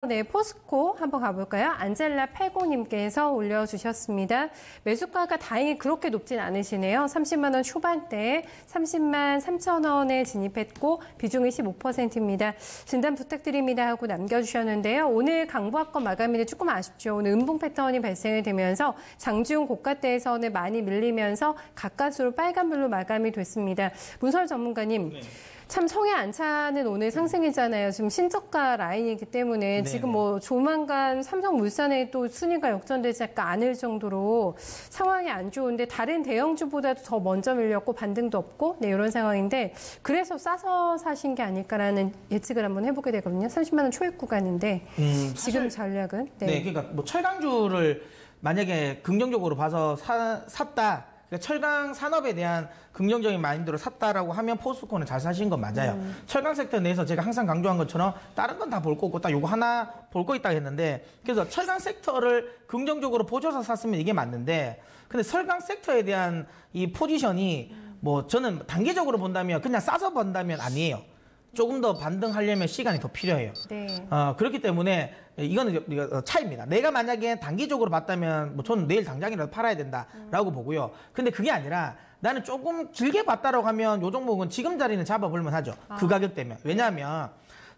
네, 포스코 한번 가볼까요? 안젤라 80님께서 올려주셨습니다. 매수가가 다행히 그렇게 높진 않으시네요. 30만 원 초반대에 30만 3천 원에 진입했고 비중이 15%입니다. 진단 부탁드립니다 하고 남겨주셨는데요. 오늘 강보합권 마감일이 조금 아쉽죠. 오늘 음봉 패턴이 발생이 되면서 장중 고가대에서는 많이 밀리면서 가까스로 빨간불로 마감이 됐습니다. 문설 전문가님. 네. 참 성에 안 차는 오늘 상승이잖아요. 지금 신저가 라인이기 때문에 지금 뭐 조만간 삼성물산에 또 순위가 역전되지 않을 정도로 상황이 안 좋은데 다른 대형주보다도 더 먼저 밀렸고 반등도 없고 이런 상황인데 그래서 싸서 사신 게 아닐까라는 예측을 한번 해보게 되거든요. 30만 원 초입 구간인데 지금 전략은? 네, 그러니까 뭐 철강주를 만약에 긍정적으로 봐서 샀다. 그러니까 철강 산업에 대한 긍정적인 마인드로 샀다라고 하면 포스코는 잘 사신 건 맞아요. 철강 섹터 내에서 제가 항상 강조한 것처럼 다른 건 다 볼 거 없고 딱 요거 하나 볼 거 있다고 했는데 그래서 철강 섹터를 긍정적으로 보셔서 샀으면 이게 맞는데 근데 철강 섹터에 대한 이 포지션이 뭐 저는 단기적으로 본다면 그냥 싸서 본다면 아니에요. 조금 더 반등하려면 시간이 더 필요해요. 네. 그렇기 때문에 이거는 차이입니다. 내가 만약에 단기적으로 봤다면 뭐 저는 내일 당장이라도 팔아야 된다라고 보고요. 근데 그게 아니라 나는 조금 길게 봤다라고 하면 요 종목은 지금 자리는 잡아볼만 하죠. 그 가격 때문에. 왜냐하면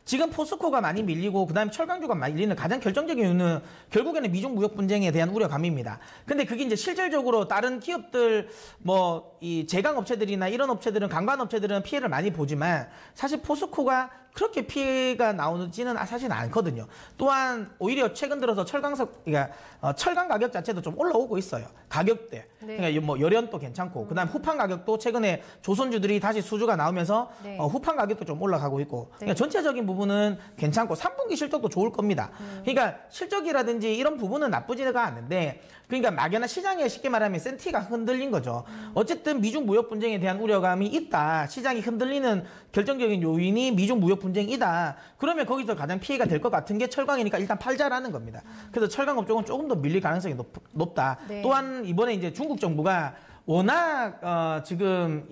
지금 포스코가 많이 밀리고 그다음에 철강주가 많이 밀리는 가장 결정적인 이유는 결국에는 미중 무역 분쟁에 대한 우려감입니다. 근데 그게 이제 실질적으로 다른 기업들 뭐 이 제강 업체들이나 이런 업체들은 강간 업체들은 피해를 많이 보지만 사실 포스코가 그렇게 피해가 나오지는 사실은 않거든요. 또한 오히려 최근 들어서 그러니까 철강 가격 자체도 좀 올라오고 있어요. 가격대. 네. 그러니까 뭐 열연도 괜찮고 그다음 후판 가격도 최근에 조선주들이 다시 수주가 나오면서 후판 가격도 좀 올라가고 있고 그러니까 전체적인 부분은 괜찮고 3분기 실적도 좋을 겁니다. 그러니까 실적이라든지 이런 부분은 나쁘지가 않은데 그러니까 막연한 시장에 쉽게 말하면 센티가 흔들린 거죠. 어쨌든 미중 무역 분쟁에 대한 우려감이 있다. 시장이 흔들리는 결정적인 요인이 미중 무역 분쟁이다. 그러면 거기서 가장 피해가 될 것 같은 게 철강이니까 일단 팔자라는 겁니다. 그래서 철강 업종은 조금 더 밀릴 가능성이 높다. 네. 또한 이번에 이제 중국 정부가 워낙 지금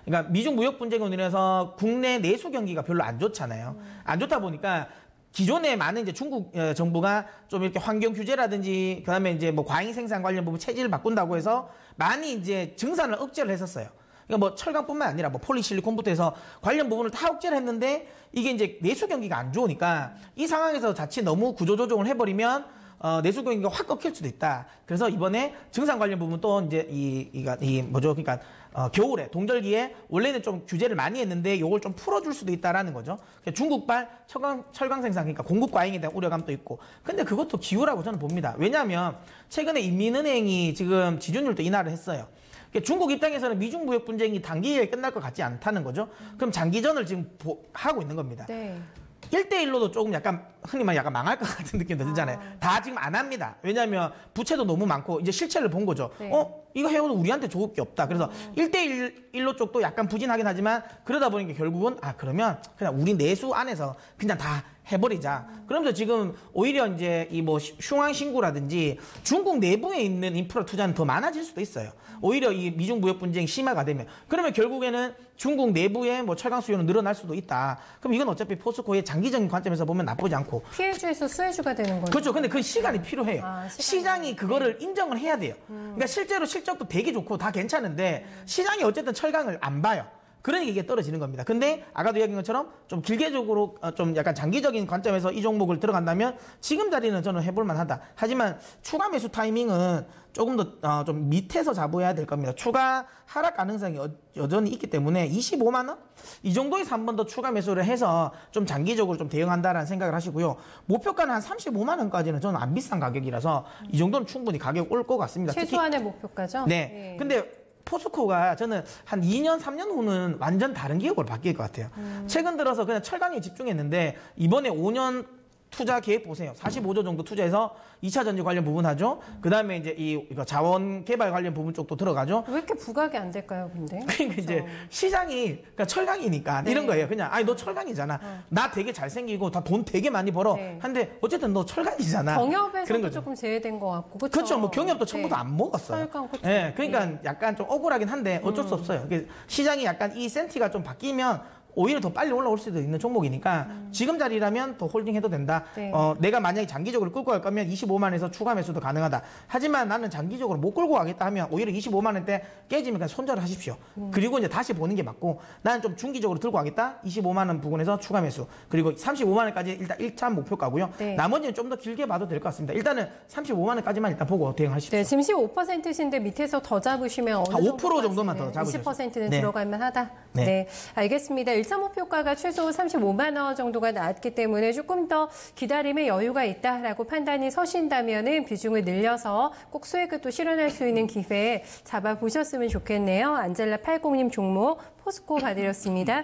그러니까 미중 무역 분쟁으로 인해서 국내 내수 경기가 별로 안 좋잖아요. 안 좋다 보니까 기존에 많은 이제 중국 정부가 좀 이렇게 환경 규제라든지 그다음에 이제 뭐 과잉 생산 관련 부분 체질을 바꾼다고 해서 많이 이제 증산을 억제를 했었어요. 그러니까 뭐 철강뿐만 아니라 뭐 폴리실리콘부터 해서 관련 부분을 다 억제를 했는데 이게 이제 내수 경기가 안 좋으니까 이 상황에서 자칫 너무 구조 조정을 해버리면 내수 경기가 확 꺾일 수도 있다. 그래서 이번에 증산 관련 부분 또 이제 그러니까 겨울에 동절기에 원래는 좀 규제를 많이 했는데 이걸 좀 풀어줄 수도 있다라는 거죠. 중국발 철강 생산 그러니까 공급 과잉에 대한 우려감도 있고. 근데 그것도 기우라고 저는 봅니다. 왜냐하면 최근에 인민은행이 지금 지준율도 인하를 했어요. 중국 입장에서는 미중 무역 분쟁이 단기에 끝날 것 같지 않다는 거죠. 그럼 장기전을 지금 하고 있는 겁니다. 네. 1대1로도 조금 약간 흔히 말해 약간 망할 것 같은 느낌도 들잖아요. 다 지금 안 합니다. 왜냐하면 부채도 너무 많고 이제 실체를 본 거죠. 네. 이거 해오도 우리한테 좋을 게 없다. 그래서 1대1로 쪽도 약간 부진하긴 하지만 그러다 보니까 결국은 그러면 그냥 우리 내수 안에서 그냥 다 해버리자. 그러면서 지금 오히려 이제 이 뭐 슝앙신구라든지 중국 내부에 있는 인프라 투자는 더 많아질 수도 있어요. 오히려 이 미중 무역 분쟁이 심화가 되면 그러면 결국에는 중국 내부에 뭐 철강 수요는 늘어날 수도 있다. 그럼 이건 어차피 포스코의 장기적인 관점에서 보면 나쁘지 않고 피해주에서 수혜주가 되는 거죠. 그렇죠. 근데 그 시간이 필요해요. 시장이 그거를 인정을 해야 돼요. 그러니까 실제로 실적도 되게 좋고 다 괜찮은데 시장이 어쨌든 철강을 안 봐요. 그러니까 이게 떨어지는 겁니다. 근데 아까도 이야기한 것처럼 좀 길게적으로 좀 약간 장기적인 관점에서 이 종목을 들어간다면 지금 자리는 저는 해볼만 하다. 하지만 추가 매수 타이밍은 조금 더 좀 밑에서 잡아야 될 겁니다. 추가 하락 가능성이 여전히 있기 때문에 25만 원? 이 정도에서 한 번 더 추가 매수를 해서 좀 장기적으로 좀 대응한다라는 생각을 하시고요. 목표가는 한 35만 원까지는 저는 안 비싼 가격이라서 이 정도는 충분히 가격 올 것 같습니다. 최소한의 목표가죠? 네. 근데 포스코가 저는 한 2년, 3년 후는 완전 다른 기업으로 바뀔 것 같아요. 최근 들어서 그냥 철강에 집중했는데 이번에 5년 투자 계획 보세요. 45조 정도 투자해서 2차 전지 관련 부분 하죠. 그 다음에 이제 이거 자원 개발 관련 부분 쪽도 들어가죠. 왜 이렇게 부각이 안 될까요, 근데? 그러니까 이제 시장이 그러니까 철강이니까 이런 거예요. 그냥 너 철강이잖아. 나 되게 잘생기고 다 돈 되게 많이 벌어. 근데 어쨌든 너 철강이잖아. 경협에서도 조금 제외된 것 같고. 그렇죠. 그렇죠. 뭐 경협도 처음부터 안 먹었어요. 철강, 그렇죠. 그러니까 약간 좀 억울하긴 한데 어쩔 수 없어요. 시장이 약간 이 센티가 좀 바뀌면 오히려 더 빨리 올라올 수도 있는 종목이니까 지금 자리라면 더 홀딩해도 된다. 네. 내가 만약에 장기적으로 끌고 갈 거면 25만원에서 추가 매수도 가능하다. 하지만 나는 장기적으로 못 끌고 가겠다 하면 오히려 25만원대 깨지면 그냥 손절을 하십시오. 그리고 이제 다시 보는 게 맞고 나는 좀 중기적으로 들고 가겠다. 25만원 부근에서 추가 매수. 그리고 35만원까지 일단 1차 목표 가고요. 네. 나머지는 좀 더 길게 봐도 될 것 같습니다. 일단은 35만원까지만 일단 보고 대응하십시오. 네, 지금 15%신데 밑에서 더 잡으시면 어느 한 5% 정도만 더 잡으셔도 20%는 네. 들어갈만 하다. 네. 네, 알겠습니다. 1차 목표가가 최소 35만 원 정도가 나왔기 때문에 조금 더 기다림의 여유가 있다라고 판단이 서신다면은 비중을 늘려서 꼭 수익을 또 실현할 수 있는 기회에 잡아보셨으면 좋겠네요. 안젤라 80님 종목 포스코 봐드렸습니다.